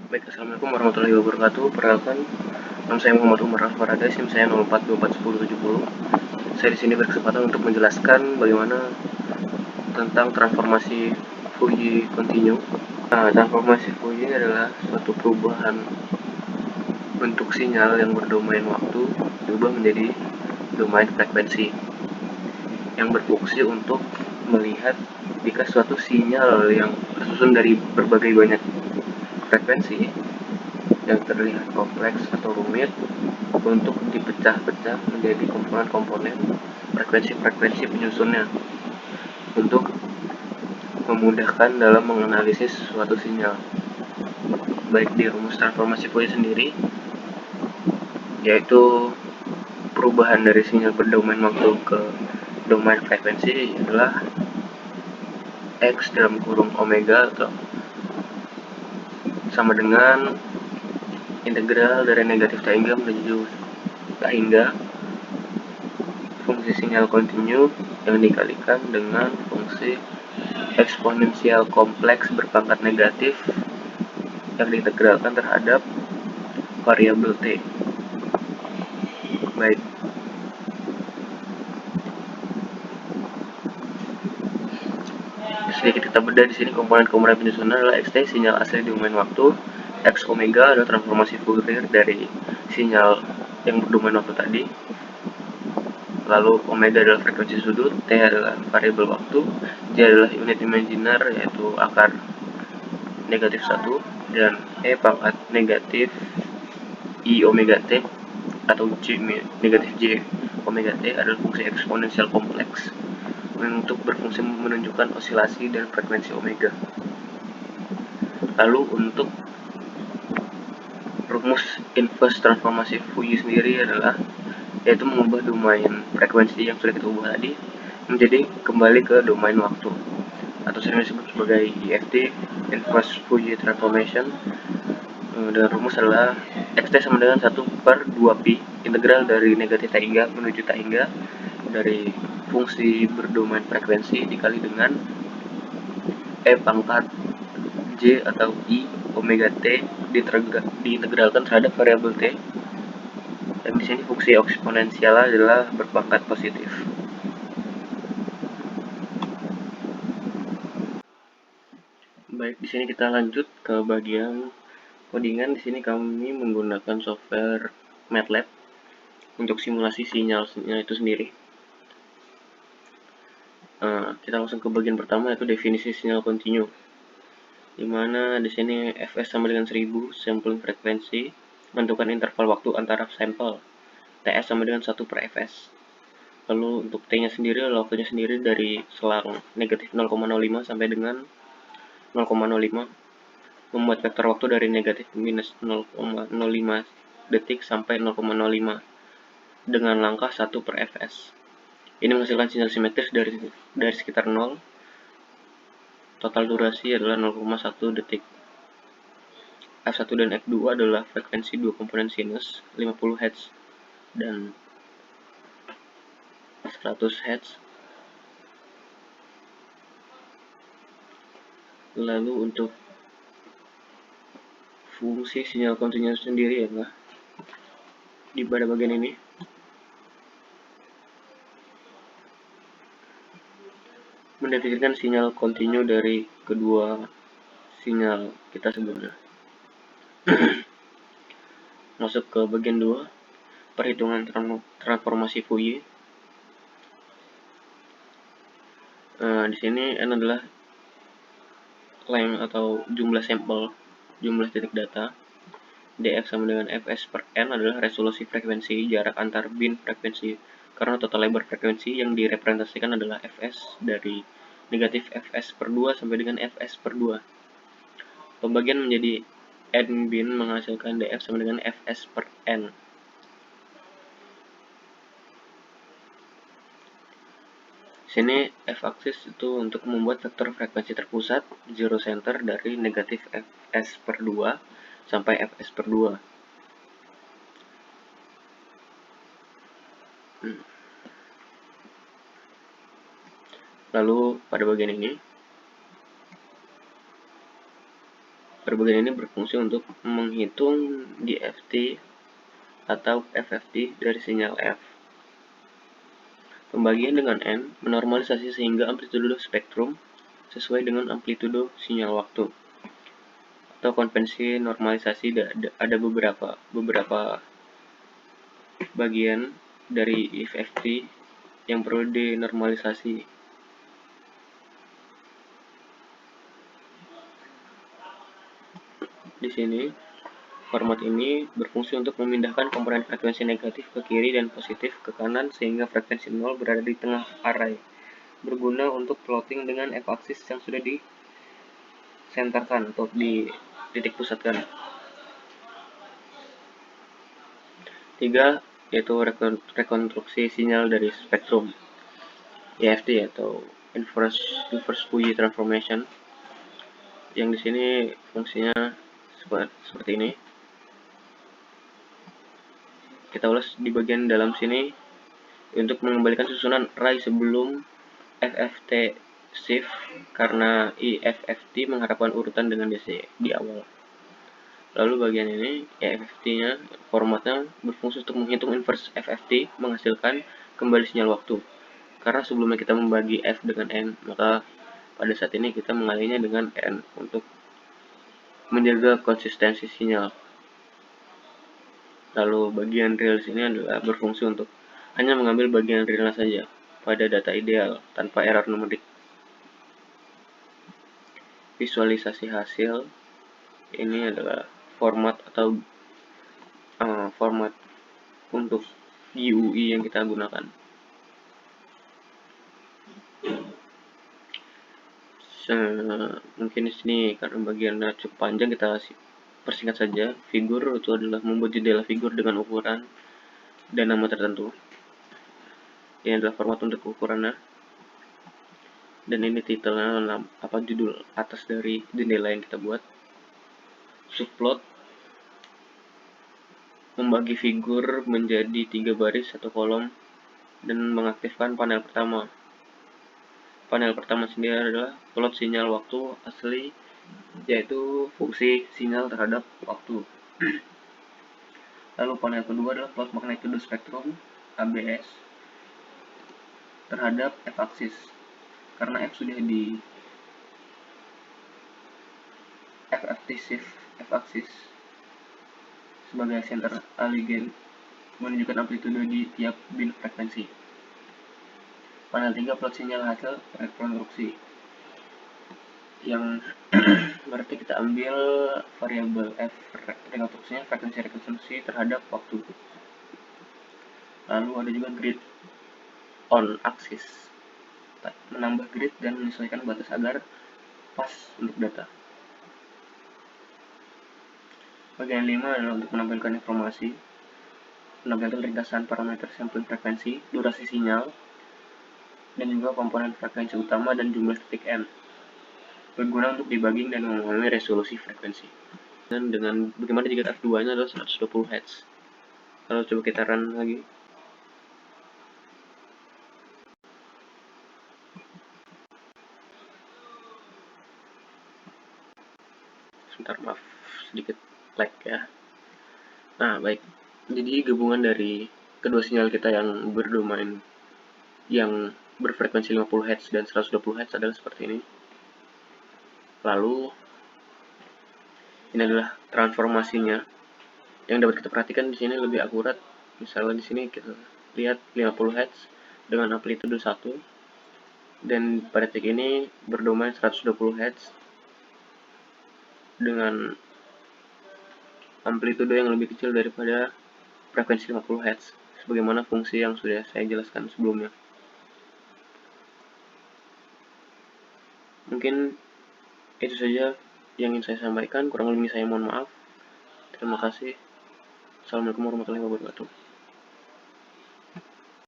Baik, assalamualaikum warahmatullahi wabarakatuh. Perkenalkan, nama saya Muhammad Umar Alfarada, SIM saya 04241070. Saya di sini berkesempatan untuk menjelaskan bagaimana tentang transformasi Fourier continue. Nah, transformasi Fourier adalah suatu perubahan bentuk sinyal yang berdomain waktu diubah menjadi domain frekuensi yang berfungsi untuk melihat jika suatu sinyal yang tersusun dari berbagai banyak frekuensi yang terlihat kompleks atau rumit untuk dipecah-pecah menjadi komponen-komponen frekuensi-frekuensi penyusunnya untuk memudahkan dalam menganalisis suatu sinyal, baik di rumus transformasi Fourier sendiri, yaitu perubahan dari sinyal berdomain waktu ke domain frekuensi adalah X dalam kurung omega atau sama dengan integral dari negatif tak hingga menuju tak hingga fungsi sinyal kontinu yang dikalikan dengan fungsi eksponensial kompleks berpangkat negatif yang diintegralkan terhadap variabel t. Baik, sedikit kita bedah di sini komponen-komponen penyusunan adalah xt sinyal asli di domain waktu, x omega adalah transformasi Fourier dari sinyal yang berdomain waktu tadi, lalu omega adalah frekuensi sudut, t adalah variabel waktu, j adalah unit imajiner yaitu akar negatif 1, dan e pangkat negatif i omega t atau j negatif j omega t adalah fungsi eksponensial kompleks untuk berfungsi menunjukkan osilasi dan frekuensi omega. Lalu untuk rumus inverse transformasi Fourier sendiri adalah yaitu mengubah domain frekuensi yang sudah kita ubah tadi menjadi kembali ke domain waktu atau sering disebut sebagai IFT, inverse Fourier transformation. Dan rumus adalah xt sama dengan 1 per 2pi integral dari negatif tak hingga menuju tak hingga dari fungsi berdomain frekuensi dikali dengan e pangkat j atau i omega t diintegralkan terhadap variabel t, dan di sini fungsi eksponensial adalah berpangkat positif. Baik, di sini kita lanjut ke bagian codingan. Di sini kami menggunakan software MATLAB untuk simulasi sinyalnya itu sendiri. Kita langsung ke bagian pertama, yaitu definisi sinyal kontinu, dimana di sini fs sama dengan 1000 sampling frekuensi menentukan interval waktu antara sampel, ts sama dengan 1 per fs. Lalu untuk t nya sendiri adalah waktunya sendiri dari selang negatif 0,05 sampai dengan 0,05, membuat vektor waktu dari negatif minus 0,05 detik sampai 0,05 dengan langkah 1 per fs. Ini menghasilkan sinyal simetris dari sekitar 0. Total durasi adalah 0,1 detik. F1 dan F2 adalah frekuensi dua komponen sinus 50 Hz dan 100 Hz. Lalu untuk fungsi sinyal kontinu sendiri adalah di pada bagian ini. Mendefinisikan sinyal kontinu dari kedua sinyal kita sebutnya. Masuk ke bagian 2, perhitungan transformasi Fourier. Di sini n adalah length atau jumlah sampel, jumlah titik data. Df sama dengan fs per n adalah resolusi frekuensi jarak antar bin frekuensi, karena total lebar frekuensi yang direpresentasikan adalah fs dari negatif fs per 2 sampai dengan fs per 2. Pembagian menjadi n bin menghasilkan df sama dengan fs per n. Sini f-aksis itu untuk membuat vektor frekuensi terpusat zero center dari negatif fs per 2 sampai fs per 2. Lalu pada bagian ini Perbagian ini berfungsi untuk menghitung DFT atau FFT dari sinyal F. Pembagian dengan N menormalisasi sehingga amplitudo spektrum sesuai dengan amplitudo sinyal waktu. Atau konvensi normalisasi ada beberapa bagian dari FFT yang perlu dinormalisasi. Di sini, format ini berfungsi untuk memindahkan komponen frekuensi negatif ke kiri dan positif ke kanan sehingga frekuensi 0 berada di tengah array. Berguna untuk plotting dengan f-aksis yang sudah disenterkan atau di titik pusatkan. 3. Yaitu rekonstruksi sinyal dari spektrum EFT atau inverse Fourier transformation, yang di sini fungsinya seperti ini. Kita ulas di bagian dalam sini untuk mengembalikan susunan array sebelum FFT shift karena IFFT mengharapkan urutan dengan DC di awal. Lalu bagian ini FFT-nya formatnya berfungsi untuk menghitung inverse FFT menghasilkan kembali sinyal waktu. Karena sebelumnya kita membagi F dengan N, maka pada saat ini kita mengalinya dengan N untuk menjaga konsistensi sinyal. Lalu bagian real sini adalah berfungsi untuk hanya mengambil bagian realnya saja pada data ideal tanpa error numerik. Visualisasi hasil ini adalah format atau format untuk GUI yang kita gunakan. Mungkin di sini karena bagiannya cukup panjang, kita persingkat saja. Figur itu adalah membuat jendela figur dengan ukuran dan nama tertentu. Ini adalah format untuk ukurannya. Dan ini titelnya apa judul atas dari jendela yang kita buat. Subplot membagi figur menjadi 3 baris 1 kolom dan mengaktifkan panel pertama. Panel pertama sendiri adalah plot sinyal waktu asli, yaitu fungsi sinyal terhadap waktu. Lalu panel kedua adalah plot magnitudo spektrum ABS terhadap f-aksis. Karena f sudah di FFT shift f-aksis sebagai center alignment menunjukkan amplitudo di tiap bin frekuensi. Panel 3 plot sinyal hasil rekonstruksi, yang berarti kita ambil variabel f rekonstruksinya frekuensi rekonstruksi terhadap waktu. Lalu ada juga grid on axis, menambah grid dan menyesuaikan batas agar pas untuk data. Bagian 5 adalah untuk menampilkan informasi, menampilkan ringkasan parameter sampling frekuensi, durasi sinyal, dan juga komponen frekuensi utama dan jumlah titik N. Berguna untuk debugging dan memahami resolusi frekuensi. Dan dengan bagaimana jika F2-nya adalah 120 Hz. Lalu coba kita run lagi. Sebentar, maaf, sedikit lag ya. Nah, baik. Jadi gabungan dari kedua sinyal kita yang berdomain yang berfrekuensi 50 Hz dan 120 Hz adalah seperti ini. Lalu ini adalah transformasinya yang dapat kita perhatikan di sini lebih akurat. Misalnya di sini kita lihat 50 Hz dengan amplitudo 1 dan pada titik ini berdomain 120 Hz dengan amplitudo yang lebih kecil daripada frekuensi 50 Hz sebagaimana fungsi yang sudah saya jelaskan sebelumnya. Mungkin itu saja yang ingin saya sampaikan, kurang lebih saya mohon maaf. Terima kasih. Assalamualaikum warahmatullahi wabarakatuh.